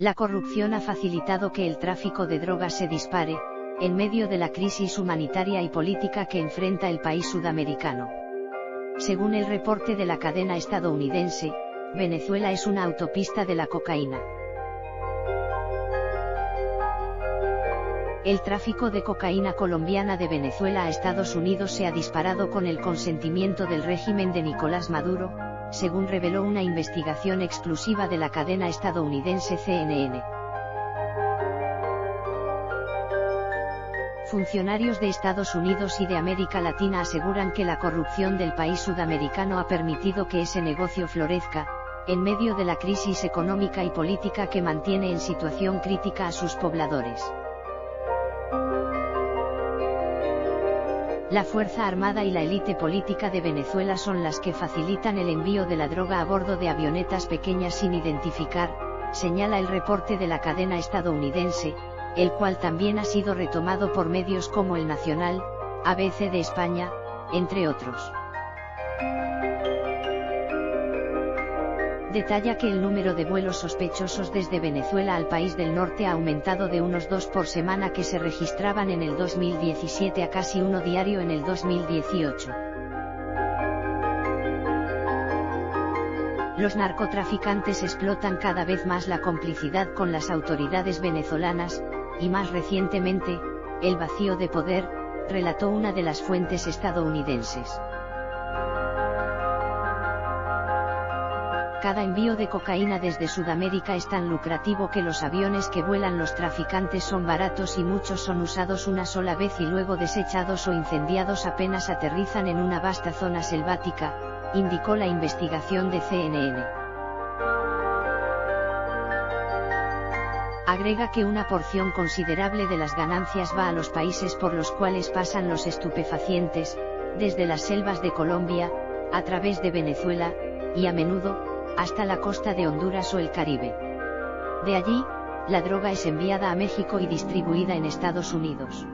La corrupción ha facilitado que el tráfico de drogas se dispare, en medio de la crisis humanitaria y política que enfrenta el país sudamericano. Según el reporte de la cadena estadounidense, Venezuela es una autopista de la cocaína. El tráfico de cocaína colombiana de Venezuela a Estados Unidos se ha disparado con el consentimiento del régimen de Nicolás Maduro, según reveló una investigación exclusiva de la cadena estadounidense CNN. Funcionarios de Estados Unidos y de América Latina aseguran que la corrupción del país sudamericano ha permitido que ese negocio florezca, en medio de la crisis económica y política que mantiene en situación crítica a sus pobladores. La Fuerza Armada y la élite política de Venezuela son las que facilitan el envío de la droga a bordo de avionetas pequeñas sin identificar, señala el reporte de la cadena estadounidense, el cual también ha sido retomado por medios como El Nacional, ABC de España, entre otros. Detalla que el número de vuelos sospechosos desde Venezuela al país del norte ha aumentado de unos 2 por semana que se registraban en el 2017 a casi uno diario en el 2018. Los narcotraficantes explotan cada vez más la complicidad con las autoridades venezolanas, y más recientemente, el vacío de poder, relató una de las fuentes estadounidenses. Cada envío de cocaína desde Sudamérica es tan lucrativo que los aviones que vuelan los traficantes son baratos y muchos son usados una sola vez y luego desechados o incendiados apenas aterrizan en una vasta zona selvática, indicó la investigación de CNN. Agrega que una porción considerable de las ganancias va a los países por los cuales pasan los estupefacientes, desde las selvas de Colombia, a través de Venezuela, y a menudo, hasta la costa de Honduras o el Caribe. De allí, la droga es enviada a México y distribuida en Estados Unidos.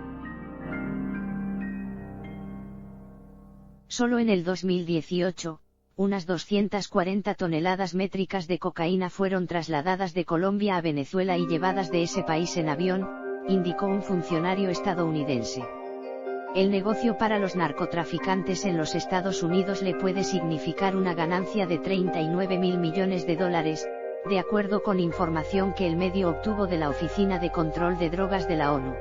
Solo en el 2018, unas 240 toneladas métricas de cocaína fueron trasladadas de Colombia a Venezuela y llevadas de ese país en avión, indicó un funcionario estadounidense. El negocio para los narcotraficantes en los Estados Unidos le puede significar una ganancia de $39.000 millones, de acuerdo con información que el medio obtuvo de la Oficina de Control de Drogas de la ONU.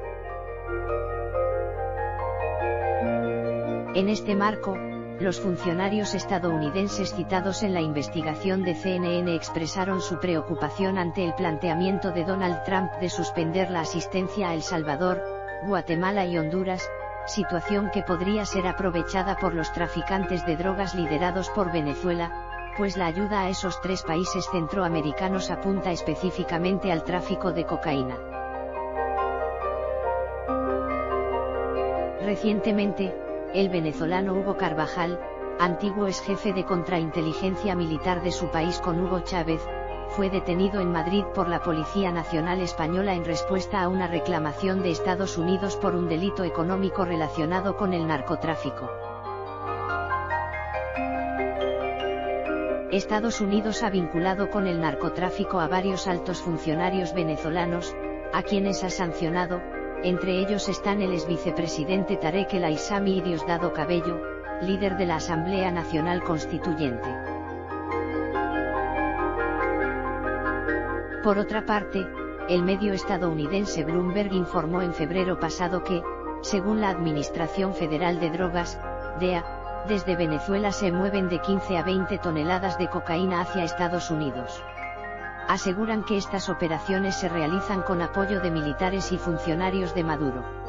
En este marco, los funcionarios estadounidenses citados en la investigación de CNN expresaron su preocupación ante el planteamiento de Donald Trump de suspender la asistencia a El Salvador, Guatemala y Honduras, situación que podría ser aprovechada por los traficantes de drogas liderados por Venezuela, pues la ayuda a esos tres países centroamericanos apunta específicamente al tráfico de cocaína. Recientemente, el venezolano Hugo Carvajal, antiguo exjefe de contrainteligencia militar de su país con Hugo Chávez, fue detenido en Madrid por la Policía Nacional Española en respuesta a una reclamación de Estados Unidos por un delito económico relacionado con el narcotráfico. Estados Unidos ha vinculado con el narcotráfico a varios altos funcionarios venezolanos, a quienes ha sancionado, entre ellos están el exvicepresidente Tarek El Aissami y Diosdado Cabello, líder de la Asamblea Nacional Constituyente. Por otra parte, el medio estadounidense Bloomberg informó en febrero pasado que, según la Administración Federal de Drogas, DEA, desde Venezuela se mueven de 15 a 20 toneladas de cocaína hacia Estados Unidos. Aseguran que estas operaciones se realizan con apoyo de militares y funcionarios de Maduro.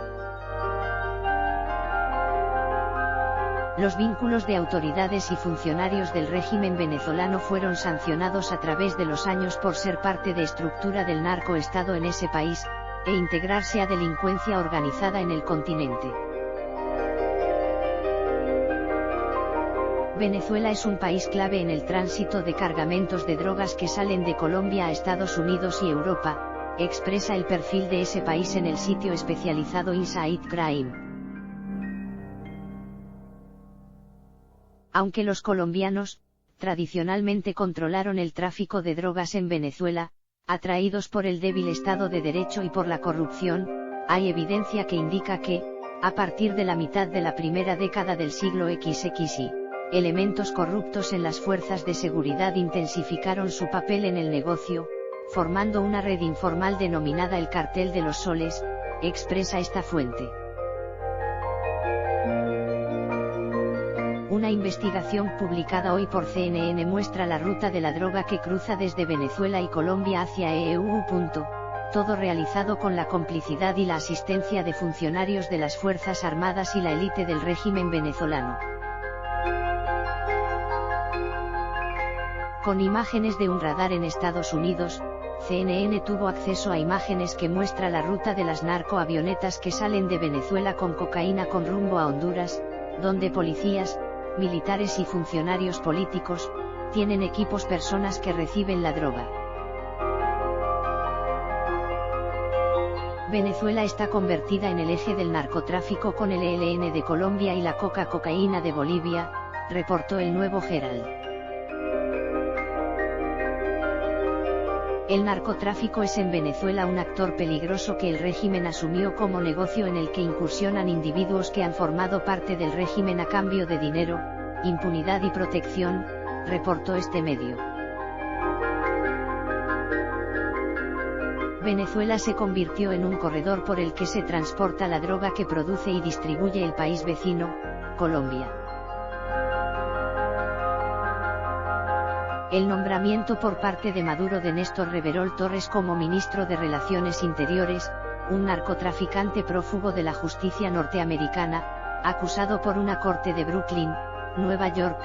Los vínculos de autoridades y funcionarios del régimen venezolano fueron sancionados a través de los años por ser parte de estructura del narcoestado en ese país, e integrarse a delincuencia organizada en el continente. Venezuela es un país clave en el tránsito de cargamentos de drogas que salen de Colombia a Estados Unidos y Europa, expresa el perfil de ese país en el sitio especializado Inside Crime. Aunque los colombianos, tradicionalmente controlaron el tráfico de drogas en Venezuela, Atraídos por el débil Estado de Derecho y por la corrupción, hay evidencia que indica que, a partir de la mitad de la primera década del siglo XXI, elementos corruptos en las fuerzas de seguridad intensificaron su papel en el negocio, formando una red informal denominada el Cartel de los Soles, expresa esta fuente. Una investigación publicada hoy por CNN muestra la ruta de la droga que cruza desde Venezuela y Colombia hacia EU. Todo realizado con la complicidad y la asistencia de funcionarios de las Fuerzas Armadas y la élite del régimen venezolano. Con imágenes de un radar en Estados Unidos, CNN tuvo acceso a imágenes que muestra la ruta de las narcoavionetas que salen de Venezuela con cocaína con rumbo a Honduras, donde policías, militares y funcionarios políticos, tienen equipos personas que reciben la droga. Venezuela está convertida en el eje del narcotráfico con el ELN de Colombia y la cocaína de Bolivia, reportó el Nuevo Herald. El narcotráfico es en Venezuela un actor peligroso que el régimen asumió como negocio en el que incursionan individuos que han formado parte del régimen a cambio de dinero, impunidad y protección, reportó este medio. Venezuela se convirtió en un corredor por el que se transporta la droga que produce y distribuye el país vecino, Colombia. El nombramiento por parte de Maduro de Néstor Reverol Torres como ministro de Relaciones Interiores, un narcotraficante prófugo de la justicia norteamericana, acusado por una corte de Brooklyn, Nueva York,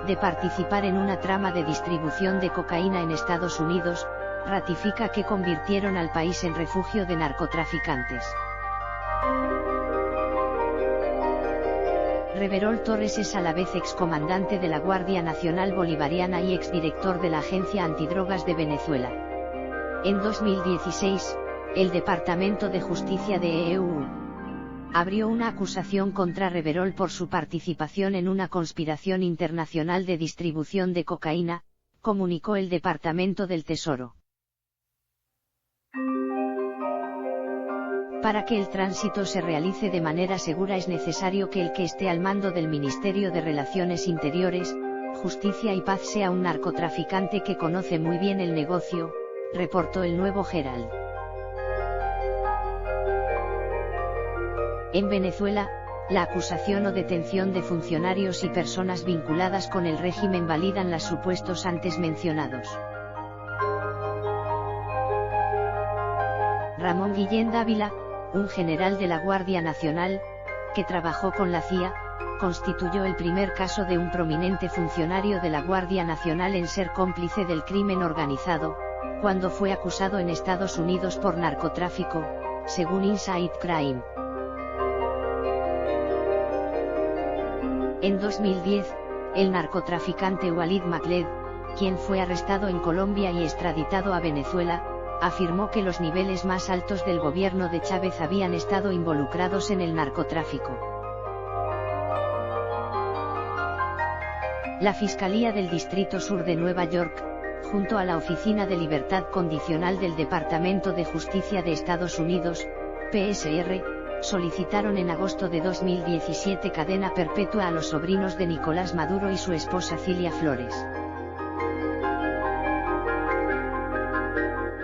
de participar en una trama de distribución de cocaína en Estados Unidos, ratifica que convirtieron al país en refugio de narcotraficantes. Reverol Torres es a la vez excomandante de la Guardia Nacional Bolivariana y exdirector de la Agencia Antidrogas de Venezuela. En 2016, el Departamento de Justicia de EU abrió una acusación contra Reverol por su participación en una conspiración internacional de distribución de cocaína, comunicó el Departamento del Tesoro. Para que el tránsito se realice de manera segura es necesario que el que esté al mando del Ministerio de Relaciones Interiores, Justicia y Paz sea un narcotraficante que conoce muy bien el negocio, reportó el Nuevo Herald. En Venezuela, la acusación o detención de funcionarios y personas vinculadas con el régimen validan los supuestos antes mencionados. Ramón Guillén Dávila, un general de la Guardia Nacional, que trabajó con la CIA, constituyó el primer caso de un prominente funcionario de la Guardia Nacional en ser cómplice del crimen organizado, cuando fue acusado en Estados Unidos por narcotráfico, según Inside Crime. En 2010, el narcotraficante Walid Makled, quien fue arrestado en Colombia y extraditado a Venezuela, afirmó que los niveles más altos del gobierno de Chávez habían estado involucrados en el narcotráfico. La Fiscalía del Distrito Sur de Nueva York, junto a la Oficina de Libertad Condicional del Departamento de Justicia de Estados Unidos, PSR, solicitaron en agosto de 2017 cadena perpetua a los sobrinos de Nicolás Maduro y su esposa Cilia Flores.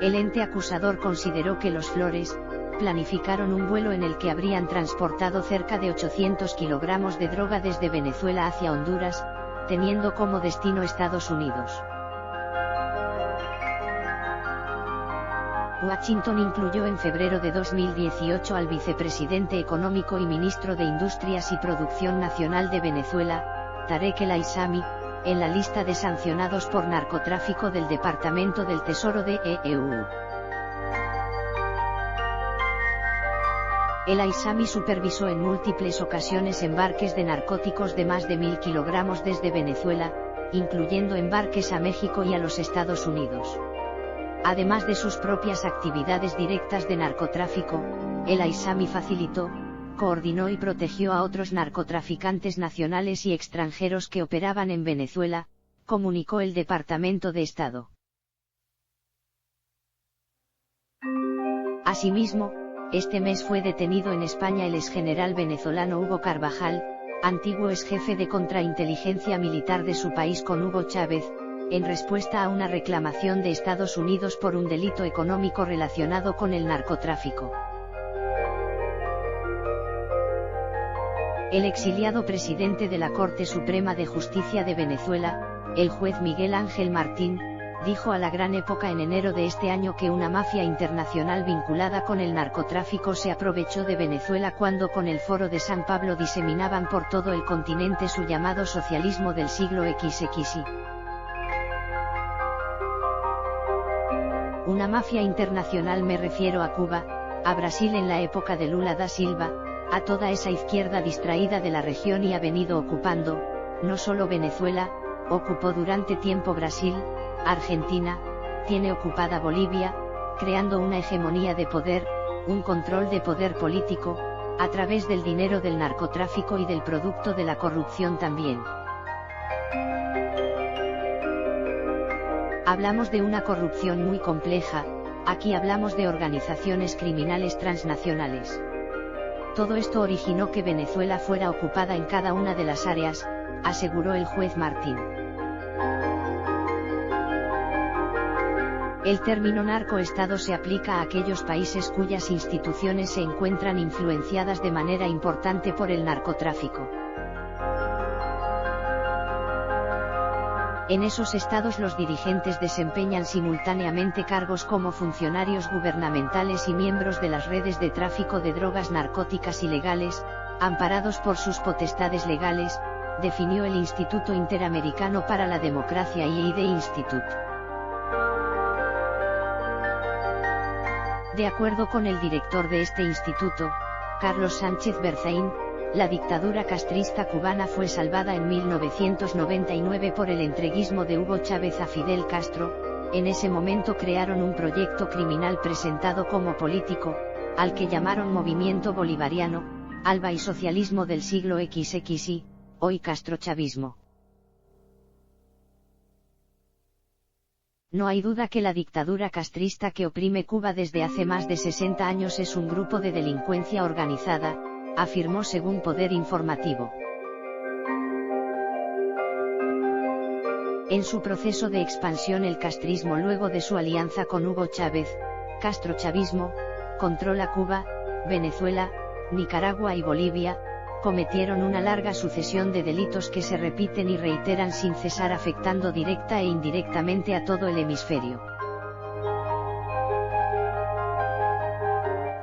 El ente acusador consideró que los Flores planificaron un vuelo en el que habrían transportado cerca de 800 kilogramos de droga desde Venezuela hacia Honduras, teniendo como destino Estados Unidos. Washington incluyó en febrero de 2018 al vicepresidente económico y ministro de Industrias y Producción Nacional de Venezuela, Tarek El Aissami, en la lista de sancionados por narcotráfico del Departamento del Tesoro de EU. El Aissami supervisó en múltiples ocasiones embarques de narcóticos de más de 1000 kilogramos desde Venezuela, incluyendo embarques a México y a los Estados Unidos. Además de sus propias actividades directas de narcotráfico, el Aissami facilitó, coordinó y protegió a otros narcotraficantes nacionales y extranjeros que operaban en Venezuela, comunicó el Departamento de Estado. Asimismo, este mes fue detenido en España el exgeneral venezolano Hugo Carvajal, antiguo exjefe de contrainteligencia militar de su país con Hugo Chávez, en respuesta a una reclamación de Estados Unidos por un delito económico relacionado con el narcotráfico. El exiliado presidente de la Corte Suprema de Justicia de Venezuela, el juez Miguel Ángel Martín, dijo a La Gran Época en enero de este año que una mafia internacional vinculada con el narcotráfico se aprovechó de Venezuela cuando con el Foro de San Pablo diseminaban por todo el continente su llamado socialismo del siglo XXI. Una mafia internacional me refiero a Cuba, a Brasil en la época de Lula da Silva, a toda esa izquierda distraída de la región y ha venido ocupando, no solo Venezuela, ocupó durante tiempo Brasil, Argentina, tiene ocupada Bolivia, creando una hegemonía de poder, un control de poder político, a través del dinero del narcotráfico y del producto de la corrupción también. Hablamos de una corrupción muy compleja, aquí hablamos de organizaciones criminales transnacionales. Todo esto originó que Venezuela fuera ocupada en cada una de las áreas, aseguró el juez Martín. El término narcoestado se aplica a aquellos países cuyas instituciones se encuentran influenciadas de manera importante por el narcotráfico. En esos estados los dirigentes desempeñan simultáneamente cargos como funcionarios gubernamentales y miembros de las redes de tráfico de drogas narcóticas ilegales, amparados por sus potestades legales, definió el Instituto Interamericano para la Democracia IED Institute. De acuerdo con el director de este instituto, Carlos Sánchez Berzaín, la dictadura castrista cubana fue salvada en 1999 por el entreguismo de Hugo Chávez a Fidel Castro. En ese momento crearon un proyecto criminal presentado como político, al que llamaron Movimiento Bolivariano, ALBA y Socialismo del siglo XXI, hoy castrochavismo. No hay duda que la dictadura castrista que oprime Cuba desde hace más de 60 años es un grupo de delincuencia organizada, afirmó según Poder Informativo. En su proceso de expansión el castrismo luego de su alianza con Hugo Chávez, castrochavismo, controla Cuba, Venezuela, Nicaragua y Bolivia, cometieron una larga sucesión de delitos que se repiten y reiteran sin cesar afectando directa e indirectamente a todo el hemisferio.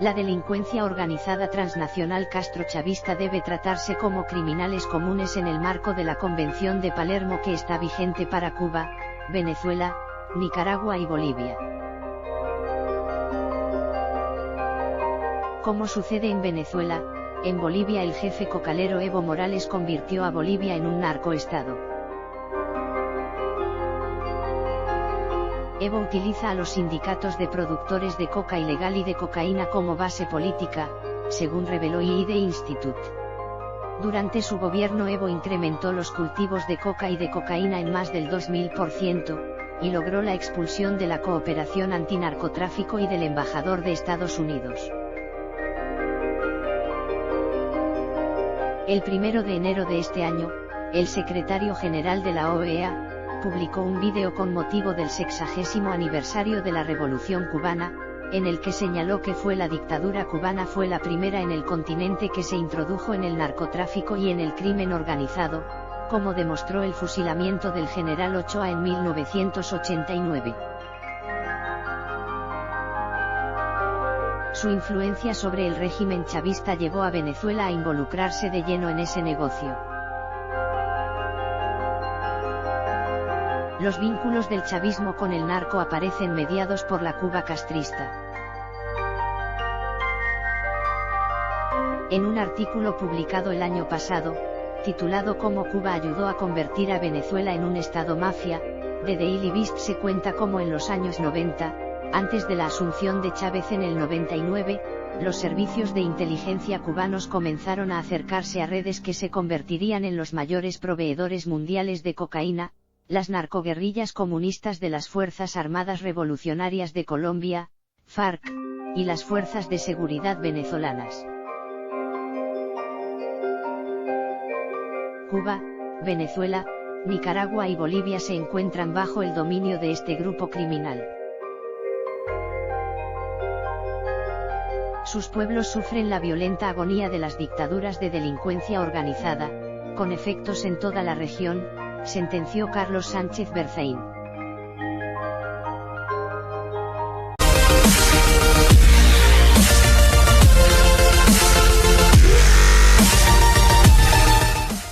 La delincuencia organizada transnacional castrochavista debe tratarse como criminales comunes en el marco de la Convención de Palermo que está vigente para Cuba, Venezuela, Nicaragua y Bolivia. Como sucede en Venezuela, en Bolivia el jefe cocalero Evo Morales convirtió a Bolivia en un narcoestado. Evo utiliza a los sindicatos de productores de coca ilegal y de cocaína como base política, según reveló IED Institute. Durante su gobierno Evo incrementó los cultivos de coca y de cocaína en más del 2000%, y logró la expulsión de la cooperación antinarcotráfico y del embajador de Estados Unidos. El 1 de enero de este año, el secretario general de la OEA, publicó un vídeo con motivo del 60º aniversario de la Revolución Cubana, en el que señaló que la dictadura cubana fue la primera en el continente que se introdujo en el narcotráfico y en el crimen organizado, como demostró el fusilamiento del general Ochoa en 1989. Su influencia sobre el régimen chavista llevó a Venezuela a involucrarse de lleno en ese negocio. Los vínculos del chavismo con el narco aparecen mediados por la Cuba castrista. En un artículo publicado el año pasado, titulado Cómo Cuba ayudó a convertir a Venezuela en un estado mafia, de Daily Beast se cuenta cómo en los años 90, antes de la asunción de Chávez en el 99, los servicios de inteligencia cubanos comenzaron a acercarse a redes que se convertirían en los mayores proveedores mundiales de cocaína, las narcoguerrillas comunistas de las Fuerzas Armadas Revolucionarias de Colombia, FARC, y las fuerzas de seguridad venezolanas. Cuba, Venezuela, Nicaragua y Bolivia se encuentran bajo el dominio de este grupo criminal. Sus pueblos sufren la violenta agonía de las dictaduras de delincuencia organizada, con efectos en toda la región, sentenció Carlos Sánchez Berzaín.